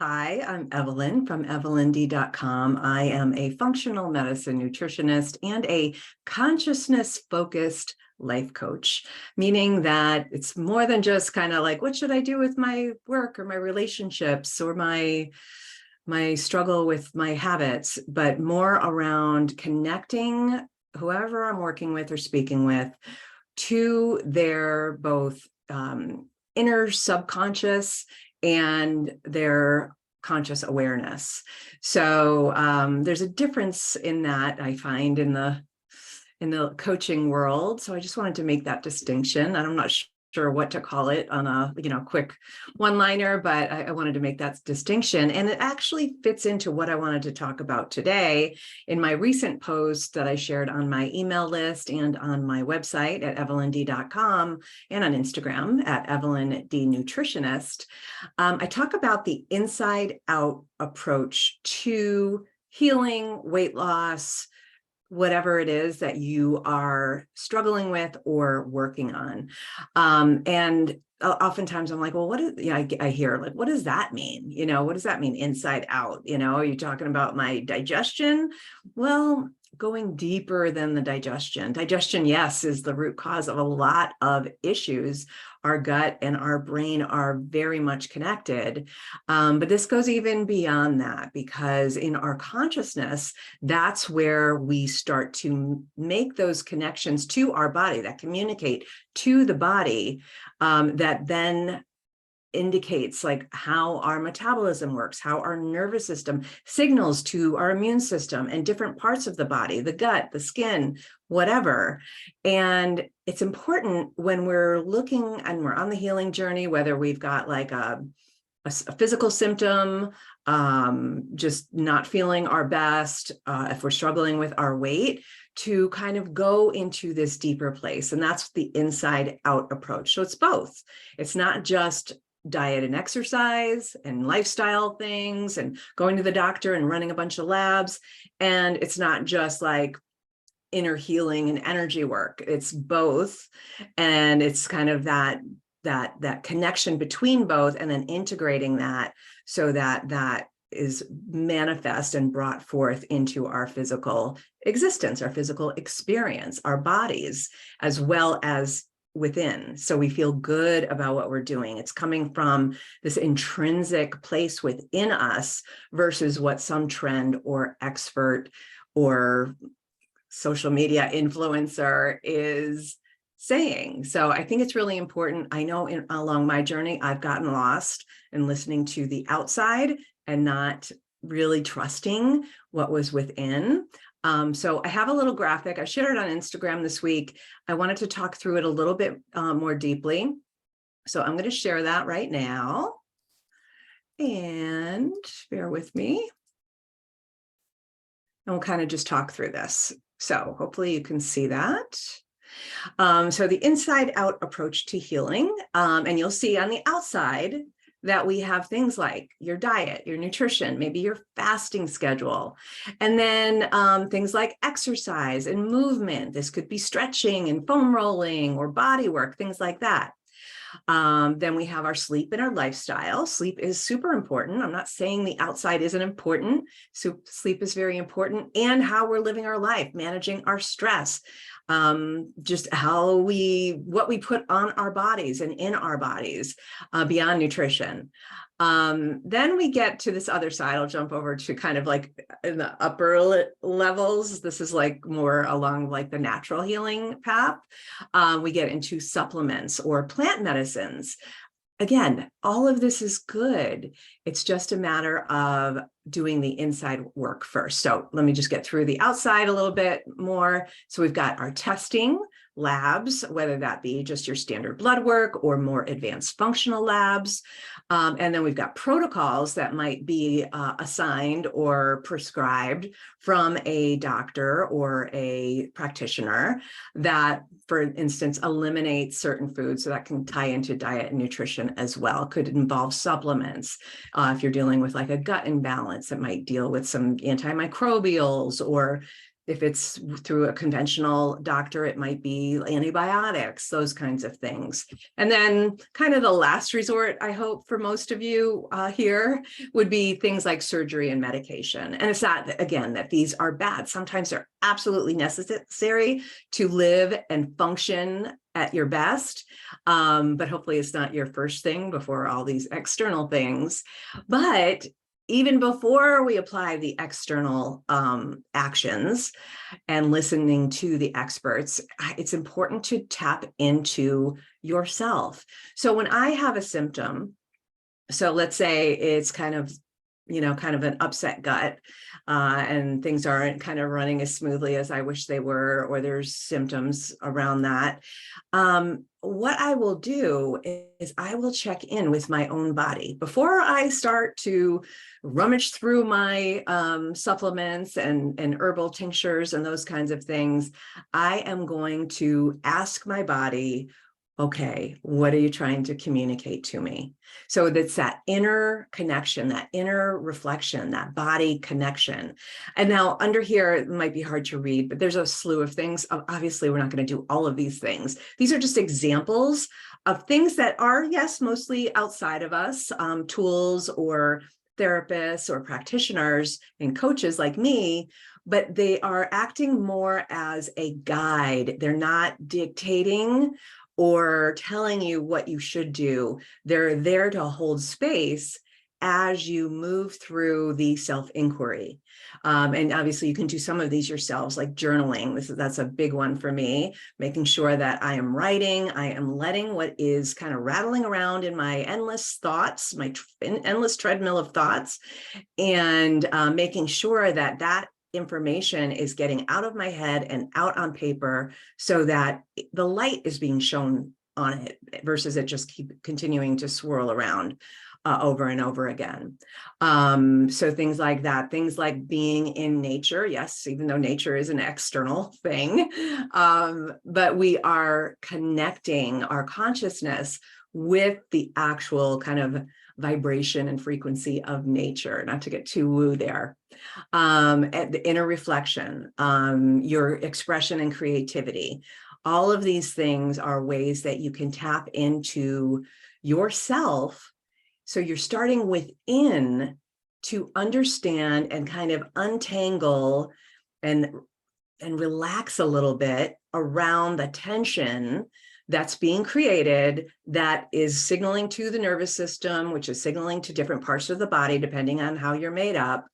Hi, I'm Evelyn from evelynd.com. I am a functional medicine nutritionist and a consciousness-focused life coach, meaning that it's more than just kind of like, what should I do with my work or my relationships or my struggle with my habits, but more around connecting whoever I'm working with or speaking with to their both inner subconscious and their conscious awareness. So there's a difference in that I find in the coaching world. So I just wanted to make that distinction. I'm not sure what to call it on a quick one-liner, but I wanted to make that distinction. And it actually fits into what I wanted to talk about today in my recent post that I shared on my email list and on my website at evelynd.com and on Instagram at evelynd nutritionist. I talk about the inside out approach to healing, weight loss, whatever it is that you are struggling with or working on. And oftentimes I'm like, well, I hear like, what does that mean? What does that mean inside out? Are you talking about my digestion? Well, going deeper than the digestion. Digestion, yes, is the root cause of a lot of issues. Our gut and our brain are very much connected. But this goes even beyond that, because in our consciousness, that's where we start to make those connections to our body that communicate to the body, that then indicates like how our metabolism works, how our nervous system signals to our immune system and different parts of the body, the gut, the skin, whatever. And it's important when we're looking and we're on the healing journey, whether we've got like a physical symptom, just not feeling our best, if we're struggling with our weight, to kind of go into this deeper place. And that's the inside out approach. So it's both. It's not just diet and exercise and lifestyle things and going to the doctor and running a bunch of labs. And it's not just like inner healing and energy work. It's both. And it's kind of that connection between both, and then integrating that so that is manifest and brought forth into our physical existence, our physical experience, our bodies, as well as within. So we feel good about what we're doing. It's coming from this intrinsic place within us versus what some trend or expert or social media influencer is saying. So I think it's really important. I know along my journey, I've gotten lost in listening to the outside and not really trusting what was within. So I have a little graphic. I shared it on Instagram this week. I wanted to talk through it a little bit more deeply. So I'm going to share that right now. And bear with me. And we'll kind of just talk through this. So hopefully you can see that. So the inside out approach to healing, and you'll see on the outside that we have things like your diet, your nutrition, maybe your fasting schedule, and then things like exercise and movement. This could be stretching and foam rolling or body work, things like that. Then we have our sleep and our lifestyle. Sleep is super important. I'm not saying the outside isn't important. So sleep is very important, and how we're living our life, managing our stress, just what we put on our bodies and in our bodies, beyond nutrition. Then we get to this other side. I'll jump over to kind of like in the upper levels. This is like more along like the natural healing path. We get into supplements or plant medicines. Again, all of this is good. It's just a matter of doing the inside work first. So let me just get through the outside a little bit more. So we've got our testing labs, whether that be just your standard blood work or more advanced functional labs. And then we've got protocols that might be assigned or prescribed from a doctor or a practitioner that, for instance, eliminate certain foods. So that can tie into diet and nutrition as well. Could involve supplements. If you're dealing with like a gut imbalance, it might deal with some antimicrobials, or If it's through a conventional doctor, it might be antibiotics, those kinds of things. And then kind of the last resort, I hope for most of you here, would be things like surgery and medication. And it's not, again, that these are bad. Sometimes they're absolutely necessary to live and function at your best. But hopefully it's not your first thing before all these external things. But even before we apply the external actions and listening to the experts, it's important to tap into yourself. So when I have a symptom, so let's say it's kind of an upset gut, and things aren't kind of running as smoothly as I wish they were, or there's symptoms around that. What I will do is I will check in with my own body before I start to rummage through my supplements and herbal tinctures and those kinds of things. I am going to ask my body, okay, what are you trying to communicate to me? So that's that inner connection, that inner reflection, that body connection. And now under here, it might be hard to read, but there's a slew of things. Obviously, we're not going to do all of these things. These are just examples of things that are, yes, mostly outside of us, tools or therapists or practitioners and coaches like me, but they are acting more as a guide. They're not dictating or telling you what you should do. They're there to hold space as you move through the self-inquiry. And obviously you can do some of these yourselves, like journaling. That's a big one for me, making sure that I am writing, I am letting what is kind of rattling around in my endless thoughts, my endless treadmill of thoughts, and making sure that that information is getting out of my head and out on paper so that the light is being shown on it versus it just keep continuing to swirl around over and over again. So things like that, things like being in nature. Yes, even though nature is an external thing, but we are connecting our consciousness with the actual kind of vibration and frequency of nature, not to get too woo there. At the inner reflection, your expression and creativity. All of these things are ways that you can tap into yourself. So you're starting within to understand and kind of untangle and relax a little bit around the tension that's being created, that is signaling to the nervous system, which is signaling to different parts of the body, depending on how you're made up,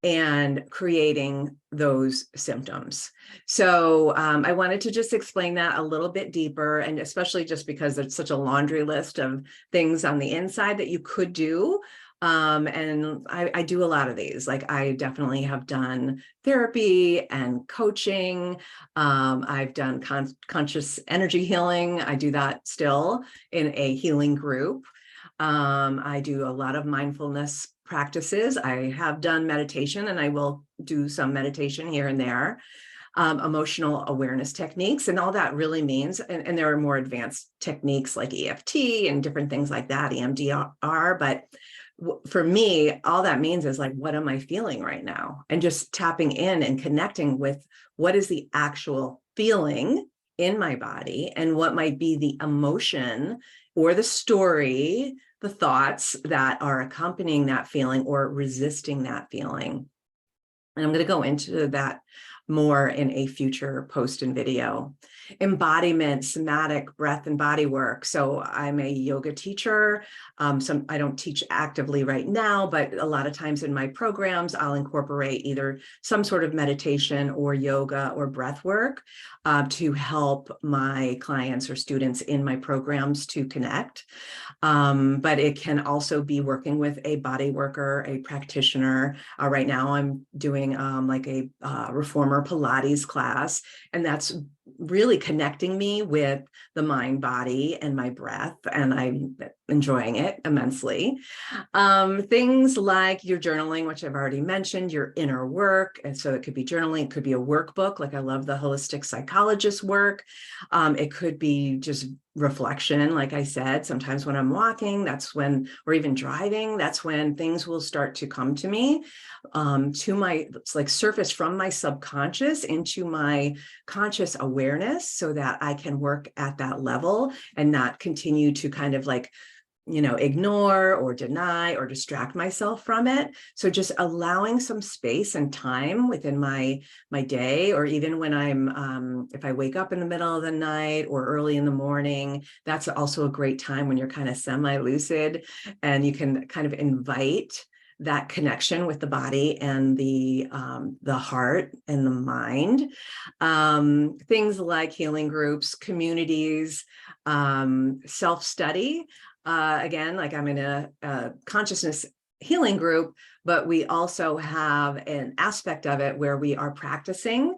and creating those symptoms. So I wanted to just explain that a little bit deeper, and especially just because there's such a laundry list of things on the inside that you could do. And I do a lot of these. Like I definitely have done therapy and coaching. I've done conscious energy healing. I do that still in a healing group. I do a lot of mindfulness practices. I have done meditation, and I will do some meditation here and there. Emotional awareness techniques, and all that really means, and there are more advanced techniques like EFT and different things like that, EMDR, but for me, all that means is like, what am I feeling right now? And just tapping in and connecting with what is the actual feeling in my body and what might be the emotion or the story, the thoughts that are accompanying that feeling or resisting that feeling. And I'm going to go into that more in a future post and video. Embodiment, somatic breath and body work. So I'm a yoga teacher. I don't teach actively right now, but a lot of times in my programs, I'll incorporate either some sort of meditation or yoga or breath work to help my clients or students in my programs to connect. But it can also be working with a body worker, a practitioner. Right now I'm doing like a reformer Pilates class, and that's really connecting me with the mind, body, and my breath, and I'm enjoying it immensely. Things like your journaling, which I've already mentioned, your inner work, and so it could be journaling, it could be a workbook, like I love the holistic psychologist work. It could be just reflection. Like I said, sometimes when I'm walking, or even driving, that's when things will start to come to me, it's like surface from my subconscious into my conscious awareness, so that I can work at that level and not continue to kind of like, ignore or deny or distract myself from it. So just allowing some space and time within my day, or even when if I wake up in the middle of the night or early in the morning, that's also a great time when you're kind of semi-lucid, and you can kind of invite that connection with the body and the heart and the mind. Things like healing groups, communities, self-study. Again, like I'm in a consciousness healing group, but we also have an aspect of it where we are practicing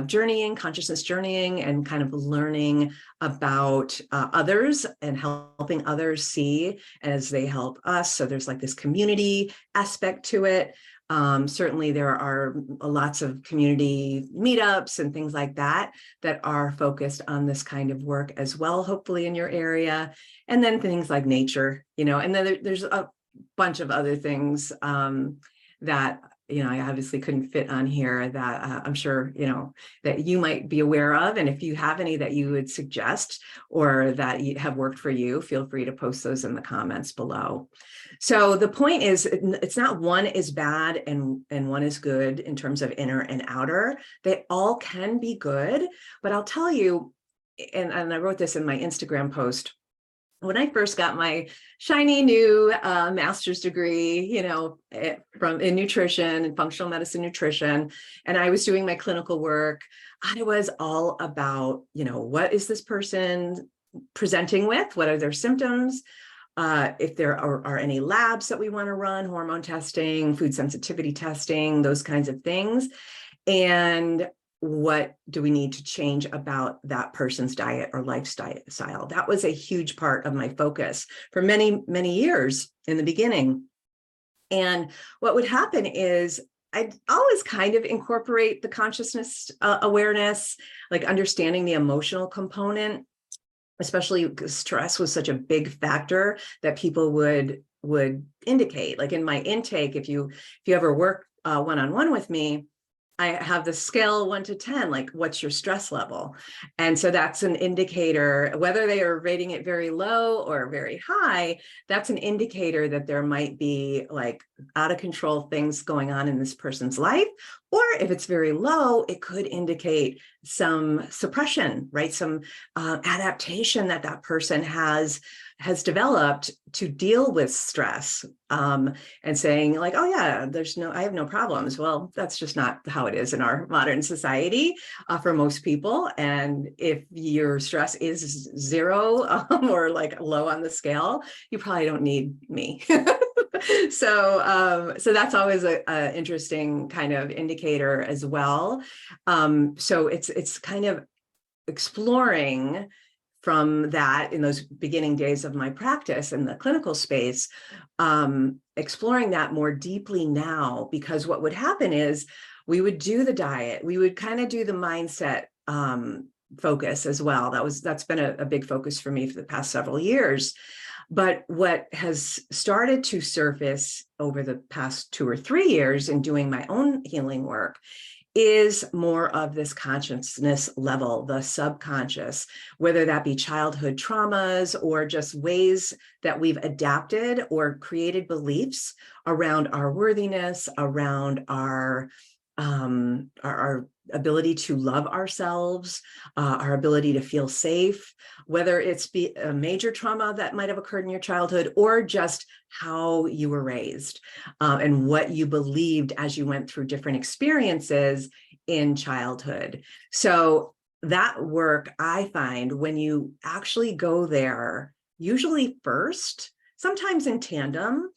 journeying, consciousness journeying, and kind of learning about others and helping others see as they help us. So there's like this community aspect to it. Certainly there are lots of community meetups and things like that are focused on this kind of work as well, hopefully in your area. And then things like nature, and then there's a bunch of other things that, I obviously couldn't fit on here that I'm sure, that you might be aware of. And if you have any that you would suggest or that have worked for you, feel free to post those in the comments below. So the point is, it's not one is bad and one is good in terms of inner and outer. They all can be good, but I'll tell you, and I wrote this in my Instagram post, when I first got my shiny new master's degree, in nutrition and functional medicine nutrition, and I was doing my clinical work, I was all about, what is this person presenting with? What are their symptoms? If there are any labs that we want to run, hormone testing, food sensitivity testing, those kinds of things. And what do we need to change about that person's diet or lifestyle? That was a huge part of my focus for many, many years in the beginning. And what would happen is I'd always kind of incorporate the consciousness awareness, like understanding the emotional component, especially because stress was such a big factor that people would indicate. Like in my intake, if you ever work one-on-one with me, I have the scale 1 to 10, like what's your stress level? And so that's an indicator, whether they are rating it very low or very high, that's an indicator that there might be like out of control things going on in this person's life. Or if it's very low, it could indicate some suppression, right? Some adaptation that person has developed to deal with stress, and saying like, oh yeah, I have no problems. Well, that's just not how it is in our modern society for most people. And if your stress is 0 or like low on the scale, you probably don't need me. So that's always a interesting kind of indicator as well. So it's kind of exploring from that in those beginning days of my practice in the clinical space, exploring that more deeply now, because what would happen is we would do the diet, we would kind of do the mindset focus as well. That's been a big focus for me for the past several years. But what has started to surface over the past 2 or 3 years in doing my own healing work is more of this consciousness level, the subconscious, whether that be childhood traumas or just ways that we've adapted or created beliefs around our worthiness, around our ability to love ourselves, our ability to feel safe, whether it's a major trauma that might have occurred in your childhood or just how you were raised, and what you believed as you went through different experiences in childhood. So that work, I find, when you actually go there, usually first, sometimes in tandem,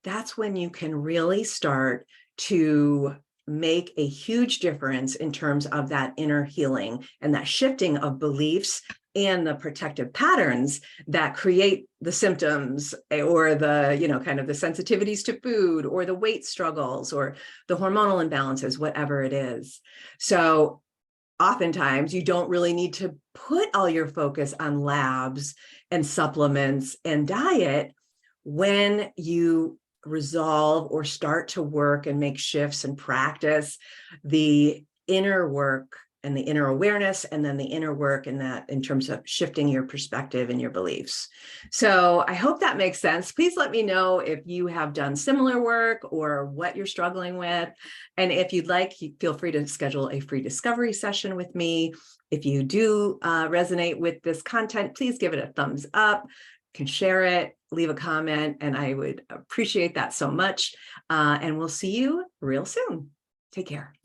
that's when you can really start to make a huge difference in terms of that inner healing and that shifting of beliefs and the protective patterns that create the symptoms or the, kind of the sensitivities to food or the weight struggles or the hormonal imbalances, whatever it is. So oftentimes you don't really need to put all your focus on labs and supplements and diet when you resolve or start to work and make shifts and practice the inner work and the inner awareness, and then the inner work in that in terms of shifting your perspective and your beliefs. So I hope that makes sense. Please let me know if you have done similar work or what you're struggling with. And if you'd like, feel free to schedule a free discovery session with me. If you do resonate with this content, please give it a thumbs up, can share it, leave a comment, and I would appreciate that so much. And we'll see you real soon. Take care.